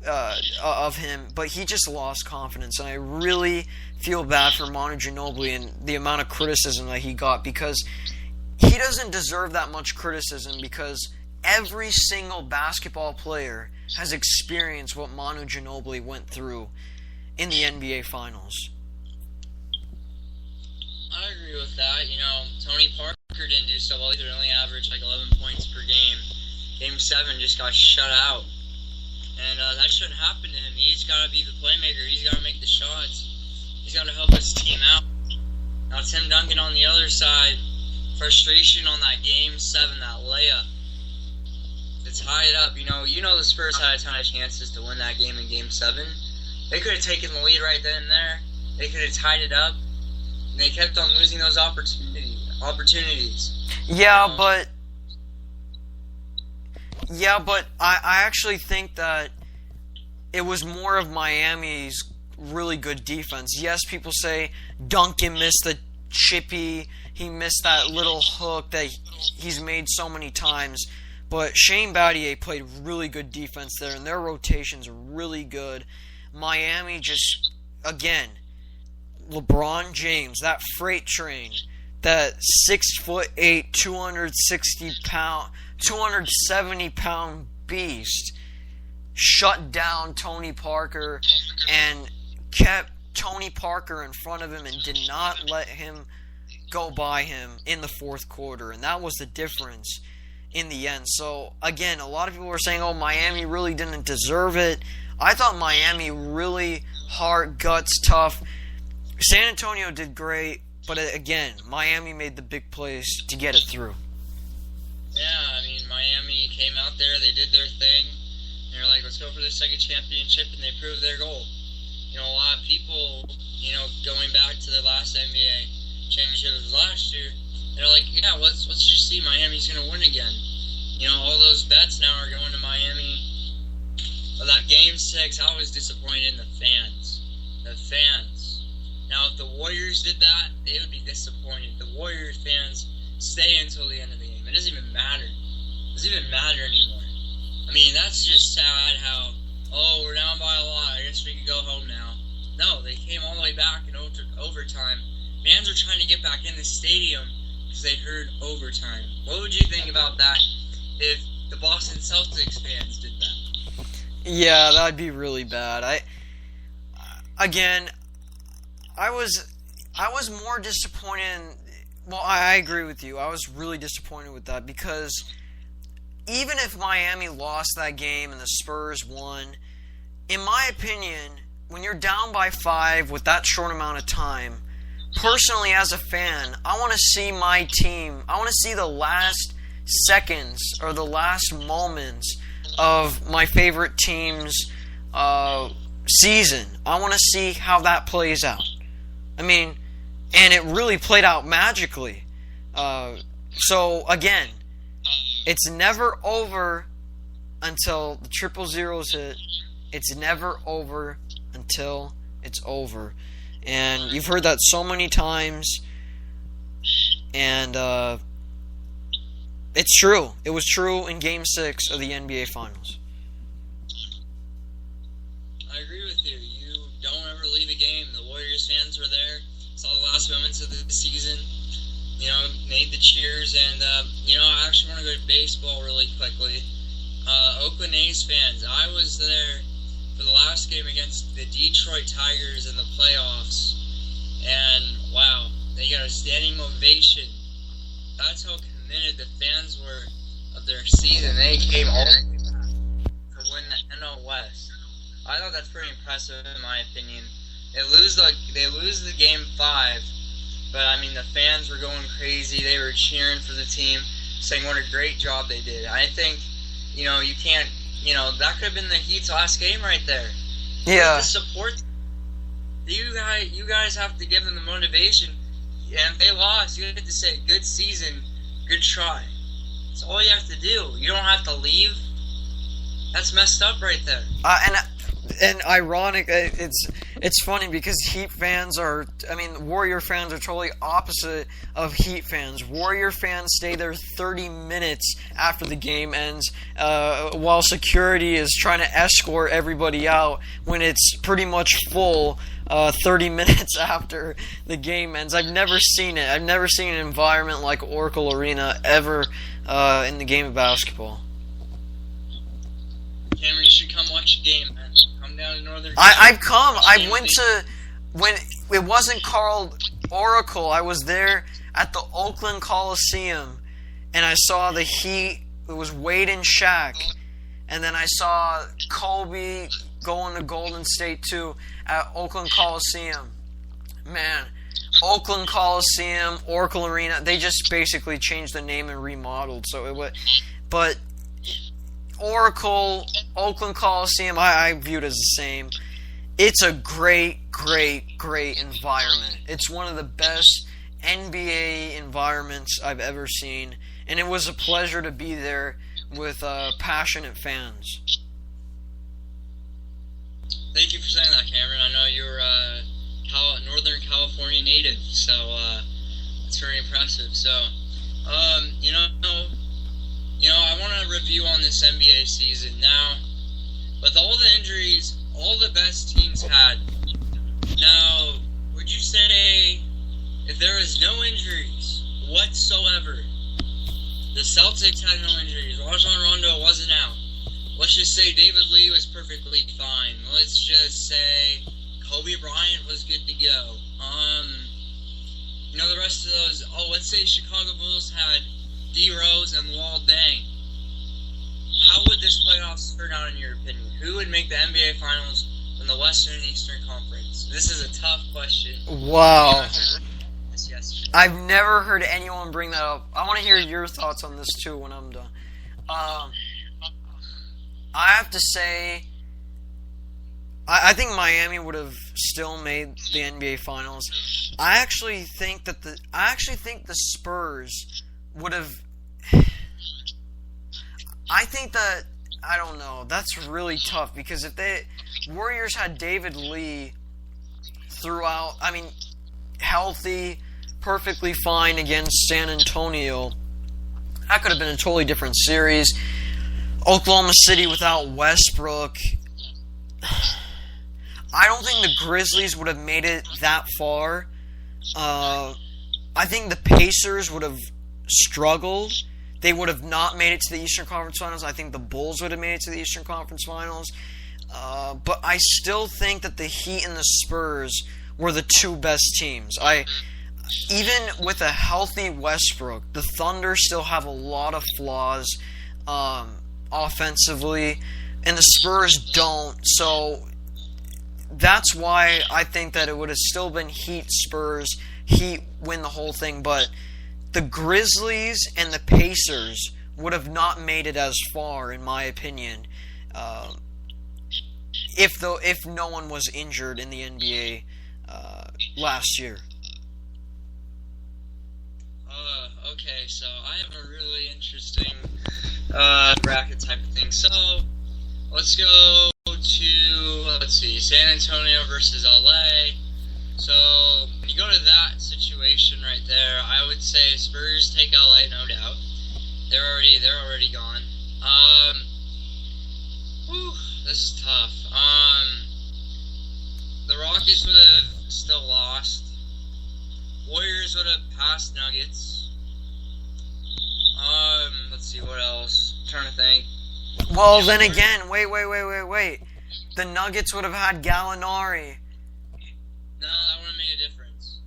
of him, but he just lost confidence. And I really feel bad for Manu Ginobili and the amount of criticism that he got, because he doesn't deserve that much criticism, because every single basketball player has experienced what Manu Ginobili went through in the NBA Finals. I agree with that. Tony Parker didn't do so well. He only averaged like 11 points per game. Game 7 just got shut out. And that shouldn't happen to him. He's got to be the playmaker. He's got to make the shots. He's got to help his team out. Now Tim Duncan on the other side. Frustration on that Game 7, that layup. To tie it up. The Spurs had a ton of chances to win that game in Game 7. They could have taken the lead right then and there. They could have tied it up. And they kept on losing those opportunities. Yeah, but I actually think that it was more of Miami's really good defense. Yes, people say Duncan missed the chippy, he missed that little hook that he's made so many times. But Shane Battier played really good defense there, and their rotations are really good. Miami just, again, LeBron James, that freight train, that 6'8", 270-pound beast, shut down Tony Parker and kept Tony Parker in front of him and did not let him go by him in the fourth quarter. And that was the difference in the end. So, again, a lot of people were saying, oh, Miami really didn't deserve it. I thought Miami really hard, guts, tough. San Antonio did great, but again, Miami made the big plays to get it through. Yeah, Miami came out there, they did their thing, and they're like, let's go for the second championship, and they proved their goal. A lot of people, going back to the last NBA championship was last year, they're like, yeah, let's just see, Miami's going to win again. All those bets now are going to Miami. But that Game 6, I was disappointed in the fans. The fans. Now, if the Warriors did that, they would be disappointed. The Warriors fans stay until the end of the game. It doesn't even matter. It doesn't even matter anymore. I mean, that's just sad how, we're down by a lot, I guess we can go home now. No, they came all the way back in overtime. Fans are trying to get back in the stadium because they heard overtime. What would you think about that if the Boston Celtics fans did that? Yeah, that'd be really bad. I was more disappointed. I agree with you. I was really disappointed with that because even if Miami lost that game and the Spurs won, in my opinion, when you're down by 5 with that short amount of time, personally as a fan, I want to see my team, I want to see the last seconds or the last moments of my favorite team's season. I want to see how that plays out. I mean, and it really played out magically. So again, it's never over until the 000s hit. It's never over until it's over. And you've heard that so many times. And it's true. It was true in Game 6 of the NBA Finals. I agree with you. You don't ever leave a game. The Warriors fans were there. Saw the last moments of the season. Made the cheers. And, I actually want to go to baseball really quickly. Oakland A's fans, I was there for the last game against the Detroit Tigers in the playoffs. And, wow, they got a standing ovation. That's how committed the fans were of their season. They came all the way back to win the NL West. I thought that's pretty impressive in my opinion. They lose the game 5, but I mean the fans were going crazy. They were cheering for the team, saying what a great job they did. I think, you can't, that could have been the Heat's last game right there. Yeah. The support. You guys have to give them the motivation. And if they lost, you have to say, good season, good try. That's all you have to do. You don't have to leave. That's messed up right there. And ironic, it's funny because Warrior fans are totally opposite of Heat fans. Warrior fans stay there 30 minutes after the game ends, while security is trying to escort everybody out when it's pretty much full 30 minutes after the game ends. I've never seen it. I've never seen an environment like Oracle Arena ever in the game of basketball. Cameron, you should come watch a game, man. Come down to Northern. I've come. I went to when it wasn't called Oracle. I was there at the Oakland Coliseum, and I saw the Heat. It was Wade and Shaq, and then I saw Kobe going to Golden State too at Oakland Coliseum. Man, Oakland Coliseum, Oracle Arena. They just basically changed the name and remodeled. So it was, but. Oracle, Oakland Coliseum, I view it as the same. It's a great, great, great environment. It's one of the best NBA environments I've ever seen. And it was a pleasure to be there with passionate fans. Thank you for saying that, Cameron. I know you're a Northern California native, so it's very impressive. So, I want to review on this NBA season. Now, with all the injuries, all the best teams had. Now, would you say if there was no injuries whatsoever, the Celtics had no injuries, Rajon Rondo wasn't out. Let's just say David Lee was perfectly fine. Let's just say Kobe Bryant was good to go. The rest of those, let's say Chicago Bulls had D Rose and Luol Deng. How would this playoffs turn out in your opinion? Who would make the NBA Finals in the Western and Eastern Conference? This is a tough question. Wow. Yes. I've never heard anyone bring that up. I want to hear your thoughts on this too when I'm done. I have to say, I think Miami would have still made the NBA Finals. I actually think the Spurs would have. I don't know. That's really tough because if the Warriors had David Lee throughout, I mean, healthy, perfectly fine against San Antonio, that could have been a totally different series. Oklahoma City without Westbrook. I don't think the Grizzlies would have made it that far. I think the Pacers would have struggled. They would have not made it to the Eastern Conference Finals. I think the Bulls would have made it to the Eastern Conference Finals. But I still think that the Heat and the Spurs were the two best teams. Even with a healthy Westbrook, the Thunder still have a lot of flaws offensively, and the Spurs don't. So that's why I think that it would have still been Heat, Spurs, Heat win the whole thing. But the Grizzlies and the Pacers would have not made it as far, in my opinion, if no one was injured in the NBA last year. Okay, so I have a really interesting bracket type of thing. So let's go to San Antonio versus LA. So when you go to that situation right there, I would say Spurs take LA, no doubt. They're already gone. This is tough. The Rockets would have still lost. Warriors would have passed Nuggets. Let's see, what else? I'm trying to think. Well, then again, wait. The Nuggets would have had Gallinari. No, that wouldn't have made a difference.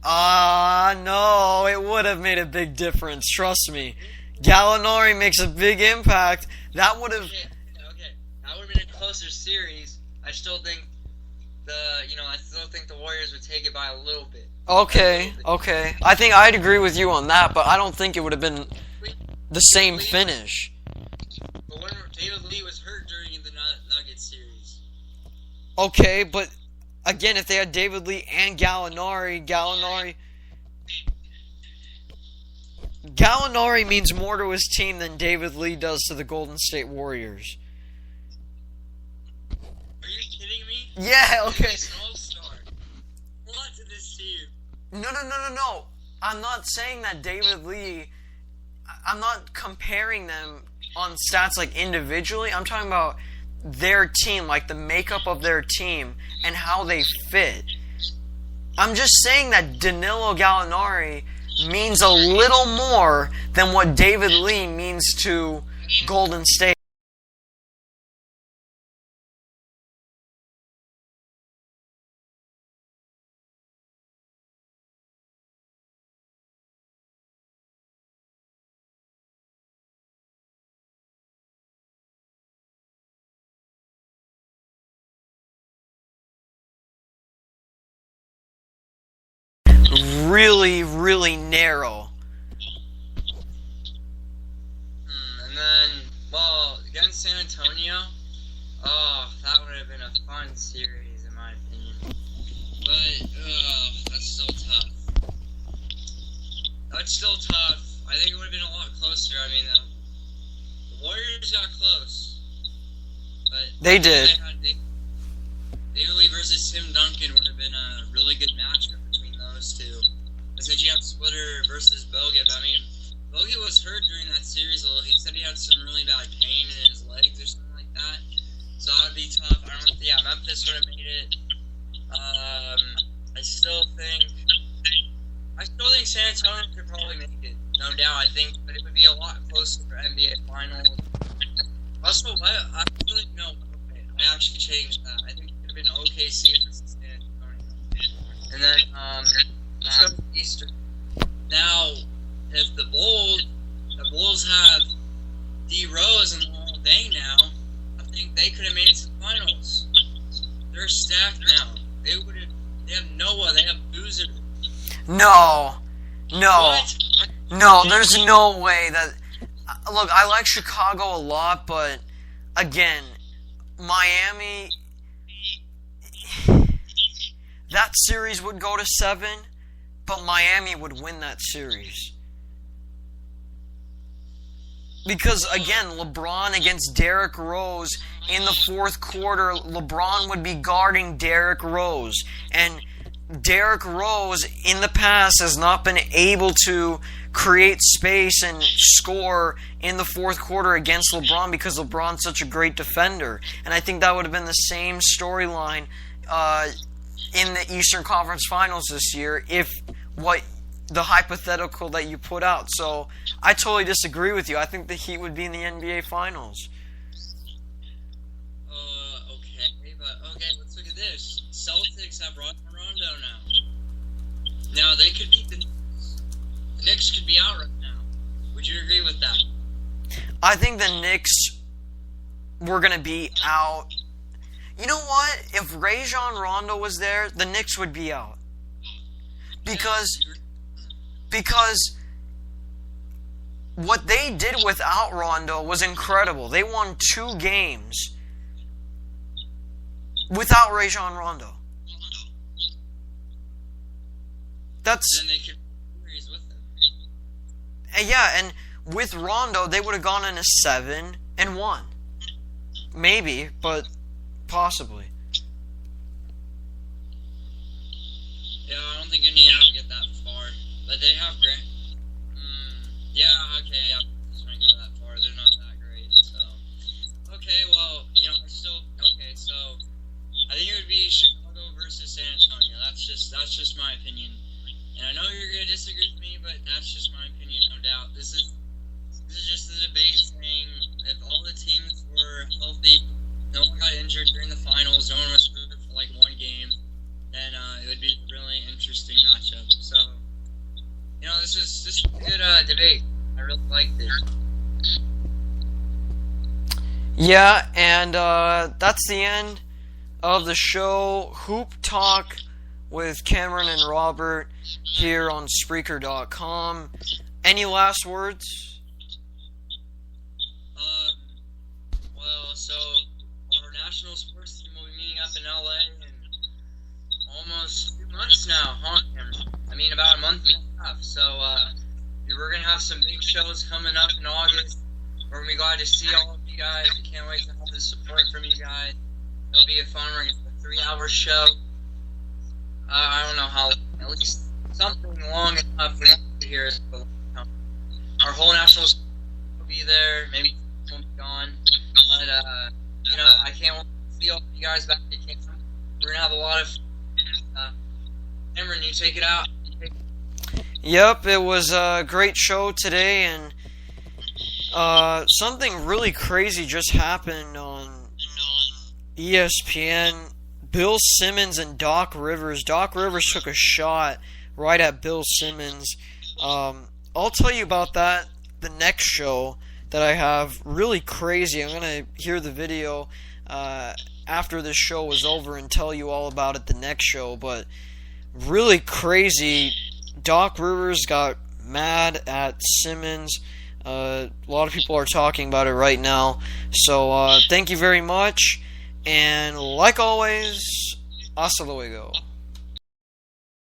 No, it would have made a big difference, trust me. Gallinari makes a big impact. That would have... Okay. That would have been a closer series. I still think the Warriors would take it by a little bit. Okay. I think I'd agree with you on that, but I don't think it would have been the same finish. But when David Lee was hurt during the Nuggets series. Okay, but again, if they had David Lee and Gallinari means more to his team than David Lee does to the Golden State Warriors. Are you kidding me? Yeah, okay. He's an all-star. What to this team? No. I'm not saying that David Lee... I'm not comparing them on stats like individually. I'm talking about their team, like the makeup of their team and how they fit. I'm just saying that Danilo Gallinari means a little more than what David Lee means to Golden State. Really, really narrow. And then, against San Antonio, that would have been a fun series in my opinion. But, that's still tough. I think it would have been a lot closer. I mean, the Warriors got close. But They did. David Lee versus Tim Duncan would have been a really good matchup between those two. I said you have Splitter versus Bogut. I mean, Bogut was hurt during that series a little. He said he had some really bad pain in his legs or something like that. So that would be tough. Memphis would have made it. I still think San Antonio could probably make it. No doubt. I think, but it would be a lot closer for NBA Finals. Also, I actually changed that. I think it could have been OKC versus San Antonio. And then, let's go to the Eastern. Now, if the Bulls have D Rose and the whole thing now, I think they could have made it to the finals. They're stacked now. They have Noah, they have Boozer. No, What? there's no way that... Look, I like Chicago a lot, but again, Miami, that series would go to 7, but Miami would win that series. Because, again, LeBron against Derrick Rose, in the fourth quarter, LeBron would be guarding Derrick Rose. And Derrick Rose, in the past, has not been able to create space and score in the fourth quarter against LeBron because LeBron's such a great defender. And I think that would have been the same storyline in the Eastern Conference Finals this year if the hypothetical that you put out. So I totally disagree with you. I think the Heat would be in the NBA Finals. Okay, let's look at this. Celtics have Rondo now. Now they could beat the Knicks. The Knicks could be out right now. Would you agree with that? I think the Knicks were going to be out. You know what? If Rajon Rondo was there, the Knicks would be out. Because what they did without Rondo was incredible. They won 2 games without Rajon Rondo. Then they could series with them. Yeah, and with Rondo, they would have gone into 7 and 1. Maybe, but possibly. Yeah, I don't think Indiana will get that far. But they have great. Yeah, okay, I'm just going to go that far. They're not that great, so. Okay, well, okay, so I think it would be Chicago versus San Antonio. That's just my opinion. And I know you're going to disagree with me, but that's just my opinion, no doubt. This is just the debate saying if all the teams were healthy, no one got injured during the finals, no one was hurt for like 1 game, then it would be a really interesting matchup. So, this is a good debate. I really liked it. Yeah, and that's the end of the show. Hoop Talk with Cameron and Robert here on Spreaker.com. Any last words? So our national sports team will be meeting up in LA in almost 2 months now, huh, Cameron? I mean, about a month and a half. So we're going to have some big shows coming up in August. We're going to be glad to see all of you guys. We can't wait to have the support from you guys. It'll be a fun, we're going to have a 3-hour show. I don't know how, at least something long enough for you to hear us. Our whole national school will be there. Maybe we'll be gone. But, I can't wait to see all of you guys back at camp. We're going to have a lot of Cameron, you take it out. Yep, it was a great show today, and something really crazy just happened on ESPN. Bill Simmons and Doc Rivers. Doc Rivers took a shot right at Bill Simmons. I'll tell you about that the next show that I have. Really crazy. I'm going to hear the video after this show is over and tell you all about it the next show. But really crazy. Doc Rivers got mad at Simmons. A lot of people are talking about it right now. So thank you very much. And like always, hasta luego.